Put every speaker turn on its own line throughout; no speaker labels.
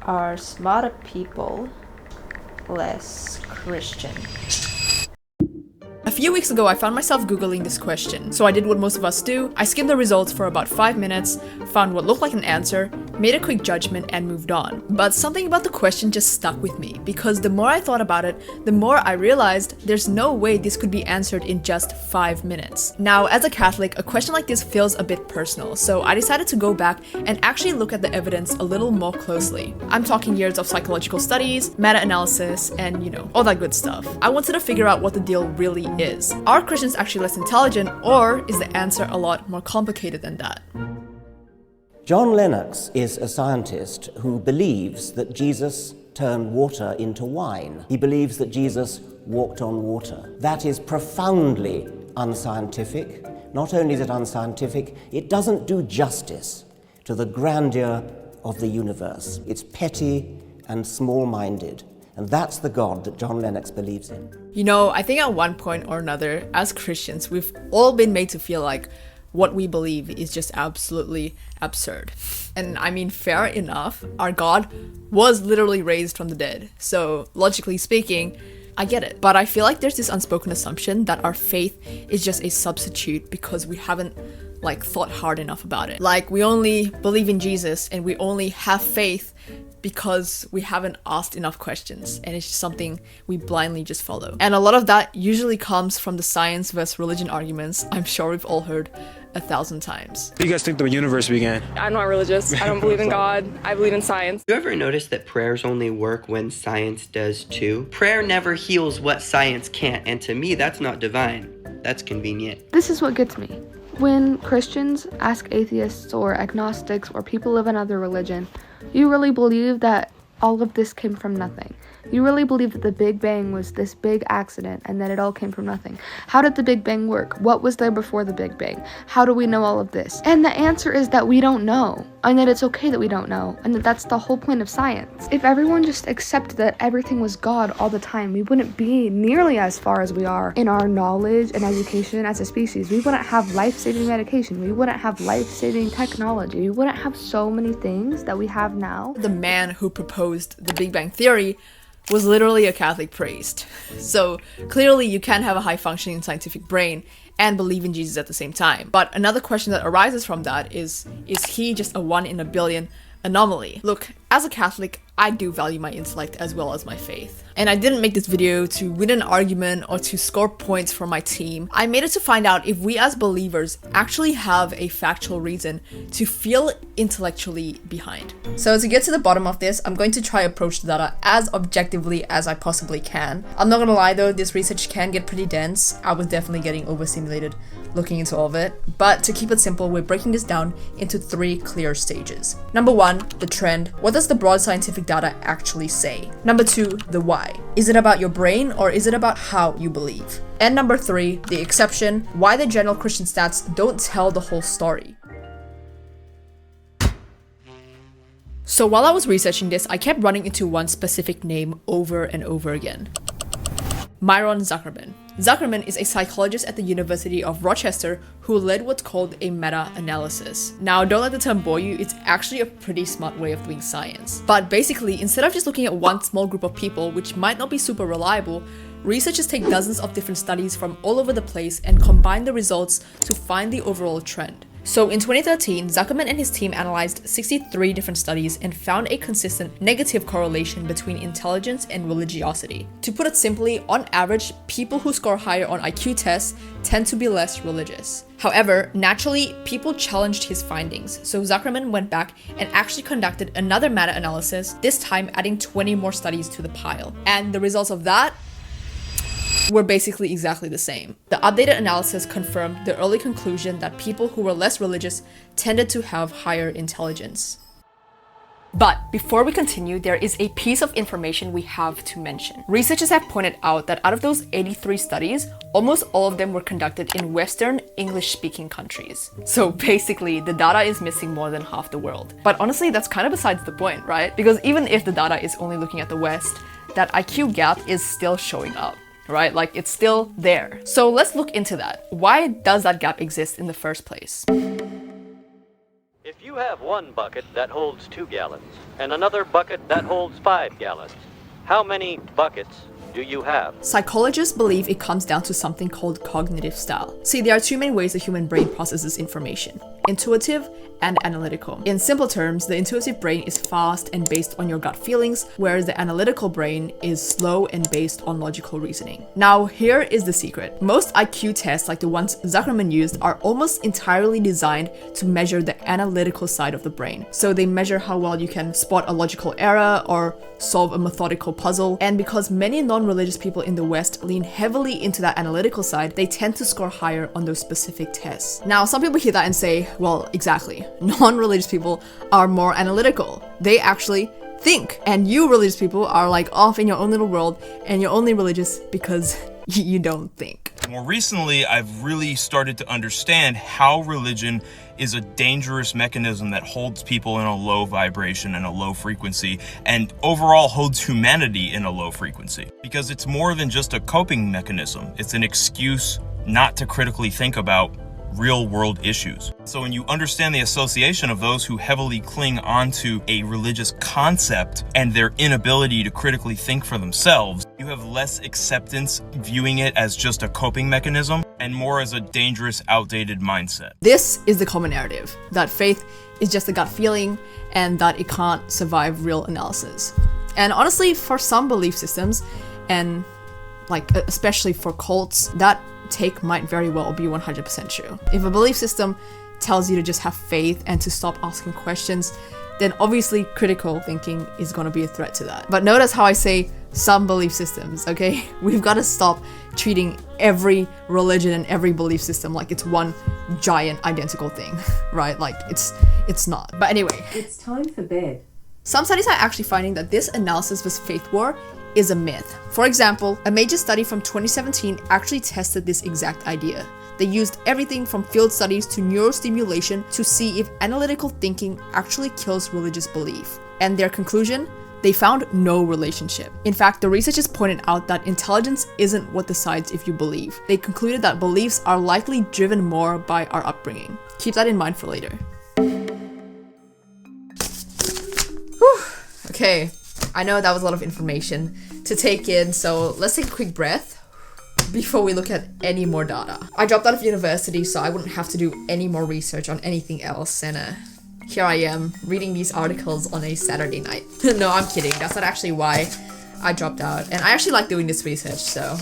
Are smarter people less Christian?
A few weeks ago, I found myself Googling this question. So I did what most of us do. I skimmed the results for about 5 minutes, found what looked like an answer, made a quick judgment, and moved on. But something about the question just stuck with me, because the more I thought about it, the more I realized there's no way this could be answered in just 5 minutes. Now, as a Catholic, a question like this feels a bit personal, so I decided to go back and actually look at the evidence a little more closely. I'm talking years of psychological studies, meta-analysis, and all that good stuff. I wanted to figure out what the deal really is. Are Christians actually less intelligent, or is the answer a lot more complicated than that?
John Lennox is a scientist who believes that Jesus turned water into wine. He believes that Jesus walked on water. That is profoundly unscientific. Not only is it unscientific, it doesn't do justice to the grandeur of the universe. It's petty and small-minded. And that's the God that John Lennox believes in.
I think at one point or another, as Christians, we've all been made to feel like what we believe is just absolutely absurd. And I mean, fair enough, our God was literally raised from the dead. So logically speaking, I get it. But I feel like there's this unspoken assumption that our faith is just a substitute because we haven't thought hard enough about it. Like, we only believe in Jesus and we only have faith because we haven't asked enough questions, and it's just something we blindly just follow. And a lot of that usually comes from the science versus religion arguments I'm sure we've all heard 1,000 times.
What do you guys think the universe began?
I'm not religious. I don't believe in God. I believe in science.
You ever notice that prayers only work when science does too? Prayer never heals what science can't, and to me, that's not divine. That's convenient.
This is what gets me. When Christians ask atheists or agnostics or people live in another religion, you really believe that all of this came from nothing? You really believe that the Big Bang was this big accident and that it all came from nothing? How did the Big Bang work? What was there before the Big Bang? How do we know all of this? And the answer is that we don't know, and that it's okay that we don't know, and that that's the whole point of science. If everyone just accepted that everything was God all the time, we wouldn't be nearly as far as we are in our knowledge and education as a species. We wouldn't have life-saving medication. We wouldn't have life-saving technology. We wouldn't have so many things that we have now.
The man who proposed the Big Bang Theory was literally a Catholic priest. So clearly you can't have a high-functioning scientific brain and believe in Jesus at the same time. But another question that arises from that is he just a 1 in a billion anomaly? Look, as a Catholic, I do value my intellect as well as my faith. And I didn't make this video to win an argument or to score points for my team. I made it to find out if we as believers actually have a factual reason to feel intellectually behind. So to get to the bottom of this, I'm going to try approach the data as objectively as I possibly can. I'm not gonna lie though, this research can get pretty dense. I was definitely getting overstimulated looking into all of it. But to keep it simple, we're breaking this down into 3 clear stages. Number 1, the trend. What does the broad scientific data actually say? Number 2, the why. Is it about your brain or is it about how you believe? And number 3, the exception. Why the general Christian stats don't tell the whole story. So while I was researching this, I kept running into one specific name over and over again. Myron Zuckerman. Zuckerman is a psychologist at the University of Rochester who led what's called a meta-analysis. Now, don't let the term bore you, it's actually a pretty smart way of doing science. But basically, instead of just looking at one small group of people, which might not be super reliable, researchers take dozens of different studies from all over the place and combine the results to find the overall trend. So in 2013, Zuckerman and his team analyzed 63 different studies and found a consistent negative correlation between intelligence and religiosity. To put it simply, on average, people who score higher on IQ tests tend to be less religious. However, naturally, people challenged his findings, so Zuckerman went back and actually conducted another meta-analysis, this time adding 20 more studies to the pile. And the results of that were basically exactly the same. The updated analysis confirmed the early conclusion that people who were less religious tended to have higher intelligence. But before we continue, there is a piece of information we have to mention. Researchers have pointed out that out of those 83 studies, almost all of them were conducted in Western English-speaking countries. So basically, the data is missing more than half the world. But honestly, that's kind of besides the point, right? Because even if the data is only looking at the West, that IQ gap is still showing up, right? Like, it's still there. So let's look into that. Why does that gap exist in the first place?
If you have one bucket that holds 2 gallons and another bucket that holds 5 gallons, how many buckets do you have?
Psychologists believe it comes down to something called cognitive style. See, there are two main ways the human brain processes information: intuitive and analytical. In simple terms, the intuitive brain is fast and based on your gut feelings, whereas the analytical brain is slow and based on logical reasoning. Now, here is the secret. Most IQ tests, like the ones Zuckerman used, are almost entirely designed to measure the analytical side of the brain. So they measure how well you can spot a logical error or solve a methodical puzzle. And because many non-religious people in the West lean heavily into that analytical side, they tend to score higher on those specific tests. Now, some people hear that and say, well, exactly. Non-religious people are more analytical. They actually think. And you religious people are like off in your own little world, and you're only religious because you don't think.
More recently, I've really started to understand how religion is a dangerous mechanism that holds people in a low vibration and a low frequency, and overall holds humanity in a low frequency. Because it's more than just a coping mechanism. It's an excuse not to critically think about real world issues. So when you understand the association of those who heavily cling onto a religious concept and their inability to critically think for themselves, you have less acceptance viewing it as just a coping mechanism and more as a dangerous, outdated mindset.
This is the common narrative, that faith is just a gut feeling and that it can't survive real analysis. And honestly, for some belief systems, and like especially for cults, that take might very well be 100% true. If a belief system tells you to just have faith and to stop asking questions, then obviously critical thinking is going to be a threat to that. But notice how I say some belief systems, okay? We've got to stop treating every religion and every belief system like it's one giant identical thing, right? Like it's not. But anyway,
it's time for bed.
Some studies are actually finding that this analysis with faith war is a myth. For example, a major study from 2017 actually tested this exact idea. They used everything from field studies to neurostimulation to see if analytical thinking actually kills religious belief. And their conclusion? They found no relationship. In fact, the researchers pointed out that intelligence isn't what decides if you believe. They concluded that beliefs are likely driven more by our upbringing. Keep that in mind for later. Whew. Okay. I know that was a lot of information to take in, so let's take a quick breath before we look at any more data. I dropped out of university, so I wouldn't have to do any more research on anything else, and here I am reading these articles on a Saturday night. No, I'm kidding. That's not actually why I dropped out, and I actually like doing this research, so.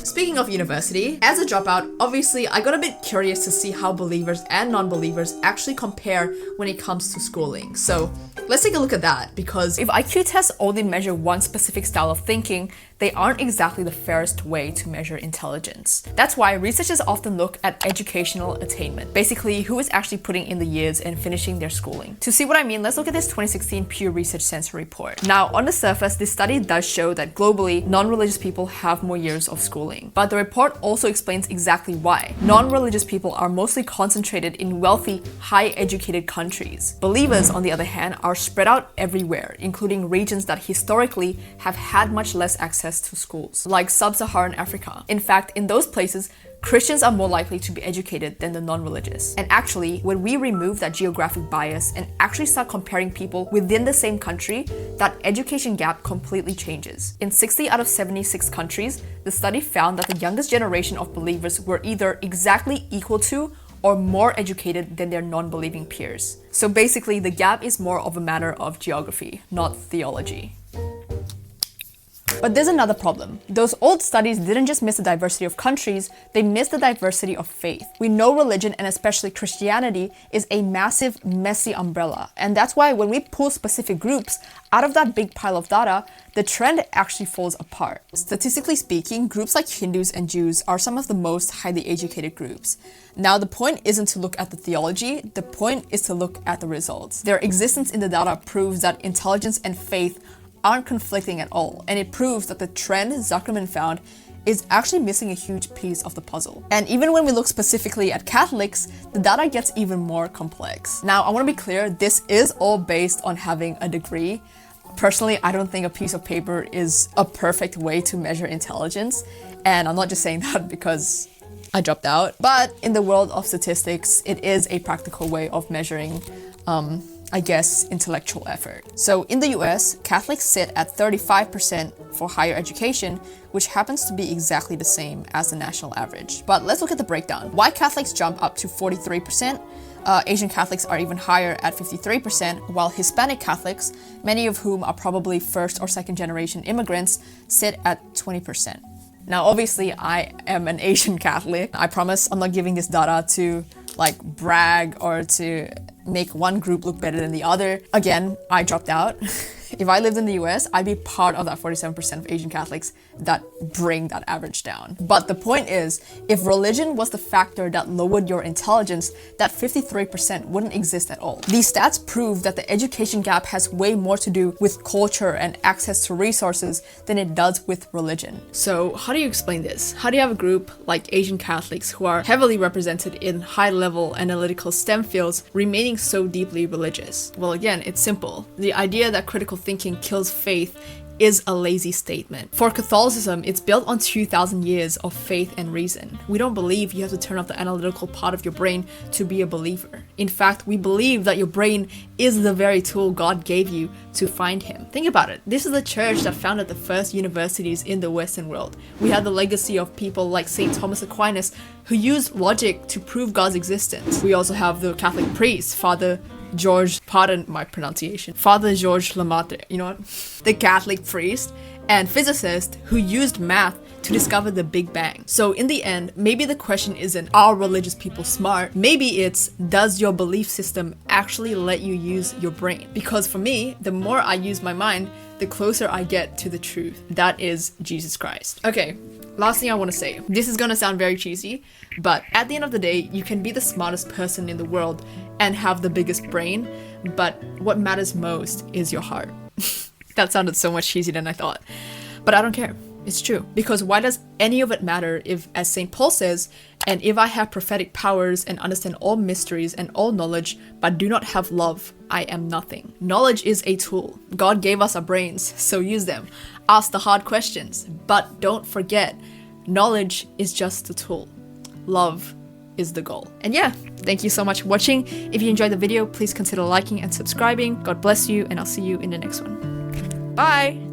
Speaking of university, as a dropout, obviously I got a bit curious to see how believers and non-believers actually compare when it comes to schooling. So let's take a look at that, because if IQ tests only measure one specific style of thinking, they aren't exactly the fairest way to measure intelligence. That's why researchers often look at educational attainment, basically who is actually putting in the years and finishing their schooling. To see what I mean, let's look at this 2016 Pew Research Center report. Now, on the surface, this study does show that globally, non-religious people have more years of schooling. But the report also explains exactly why. Non-religious people are mostly concentrated in wealthy, high-educated countries. Believers, on the other hand, are spread out everywhere, including regions that historically have had much less access to schools, like sub-Saharan Africa. In fact, in those places, Christians are more likely to be educated than the non-religious. And actually, when we remove that geographic bias and actually start comparing people within the same country, that education gap completely changes. In 60 out of 76 countries, the study found that the youngest generation of believers were either exactly equal to or more educated than their non-believing peers. So basically, the gap is more of a matter of geography, not theology. But there's another problem. Those old studies didn't just miss the diversity of countries, they missed the diversity of faith. We know religion, and especially Christianity, is a massive, messy umbrella. And that's why when we pull specific groups out of that big pile of data, the trend actually falls apart. Statistically speaking, groups like Hindus and Jews are some of the most highly educated groups. Now, the point isn't to look at the theology, the point is to look at the results. Their existence in the data proves that intelligence and faith aren't conflicting at all, and it proves that the trend Zuckerman found is actually missing a huge piece of the puzzle. And even when we look specifically at Catholics, the data gets even more complex. Now, I want to be clear, this is all based on having a degree. Personally, I don't think a piece of paper is a perfect way to measure intelligence. And I'm not just saying that because I dropped out. But in the world of statistics, it is a practical way of measuring, I guess, intellectual effort. So in the US, Catholics sit at 35% for higher education, which happens to be exactly the same as the national average. But let's look at the breakdown. White Catholics jump up to 43%. Asian Catholics are even higher at 53%, while Hispanic Catholics, many of whom are probably first or second generation immigrants, sit at 20%. Now, obviously, I am an Asian Catholic. I promise I'm not giving this data to like brag or to make one group look better than the other. Again, I dropped out. If I lived in the US, I'd be part of that 47% of Asian Catholics that bring that average down. But the point is, if religion was the factor that lowered your intelligence, that 53% wouldn't exist at all. These stats prove that the education gap has way more to do with culture and access to resources than it does with religion. So how do you explain this? How do you have a group like Asian Catholics who are heavily represented in high-level analytical STEM fields remaining so deeply religious? Well, again, it's simple. The idea that critical thinking kills faith is a lazy statement. For Catholicism, it's built on 2,000 years of faith and reason. We don't believe you have to turn off the analytical part of your brain to be a believer. In fact, we believe that your brain is the very tool God gave you to find Him. Think about it. This is the church that founded the first universities in the Western world. We have the legacy of people like St. Thomas Aquinas who used logic to prove God's existence. We also have the Catholic priest, Father George, pardon my pronunciation, Father George Lemaitre, you know what? The Catholic priest and physicist who used math to discover the Big Bang. So in the end, maybe the question isn't, are religious people smart? Maybe it's, does your belief system actually let you use your brain? Because for me, the more I use my mind, the closer I get to the truth. That is Jesus Christ. Okay, last thing I want to say. This is gonna sound very cheesy, but at the end of the day, you can be the smartest person in the world and have the biggest brain, but what matters most is your heart. That sounded so much cheesy than I thought. But I don't care. It's true. Because why does any of it matter if, as St. Paul says, and if I have prophetic powers and understand all mysteries and all knowledge, but do not have love, I am nothing. Knowledge is a tool. God gave us our brains, so use them. Ask the hard questions, but don't forget, knowledge is just a tool. Love is the goal. And yeah, thank you so much for watching. If you enjoyed the video, please consider liking and subscribing. God bless you, and I'll see you in the next one. Bye!